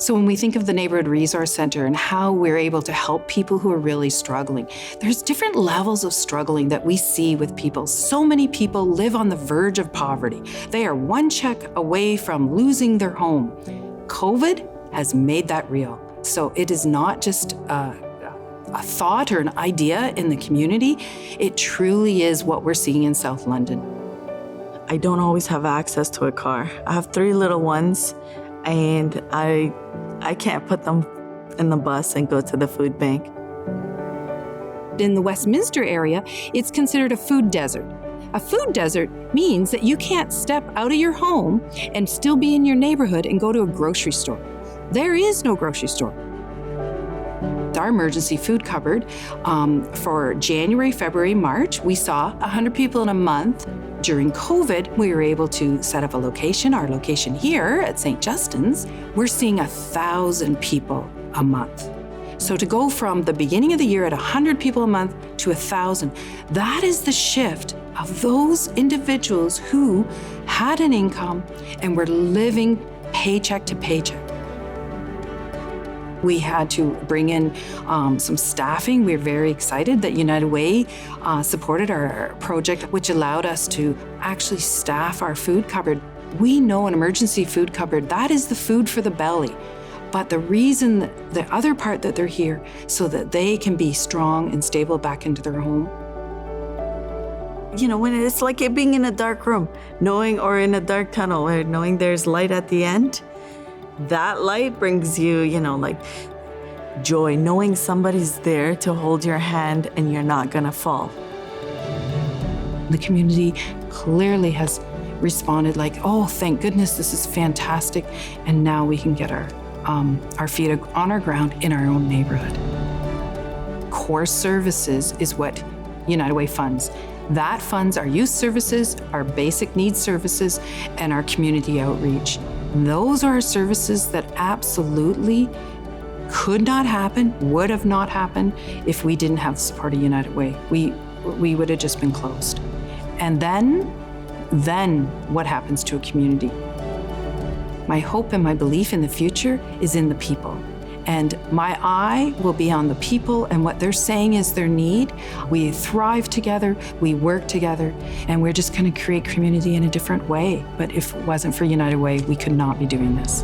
So when we think of the Neighbourhood Resource Centre and how we're able to help people who are really struggling, there's different levels of struggling that we see with people. So many people live on the verge of poverty. They are one check away from losing their home. COVID has made that real. So it is not just a thought or an idea in the community. It truly is what we're seeing in South London. I don't always have access to a car. I have 3 little ones, and I can't put them in the bus and go to the food bank. In the Westminster area, it's considered a food desert. A food desert means that you can't step out of your home and still be in your neighborhood and go to a grocery store. There is no grocery store. Our emergency food cupboard for January, February, March, we saw 100 people in a month. During COVID, we were able to set up a location, our location here at St. Justin's. We're seeing 1,000 people a month. So to go from the beginning of the year at 100 people a month to 1,000, that is the shift of those individuals who had an income and were living paycheck to paycheck. We had to bring in some staffing. We're very excited that United Way supported our project, which allowed us to actually staff our food cupboard. We know an emergency food cupboard, that is the food for the belly. But the reason, the other part that they're here, so that they can be strong and stable back into their home. You know, when it's like it being in a dark room, or in a dark tunnel, where knowing there's light at the end, that light brings you, like joy, knowing somebody's there to hold your hand and you're not gonna fall. The community clearly has responded like, oh, thank goodness, this is fantastic. And now we can get our feet on our ground in our own neighborhood. Core services is what United Way funds. That funds our youth services, our basic needs services, and our community outreach. Those are services that absolutely could not happen, would have not happened if we didn't have the support of United Way. We would have just been closed. And then what happens to a community? My hope and my belief in the future is in the people. And my eye will be on the people and what they're saying is their need. We thrive together, we work together, and we're just gonna create community in a different way. But if it wasn't for United Way, we could not be doing this.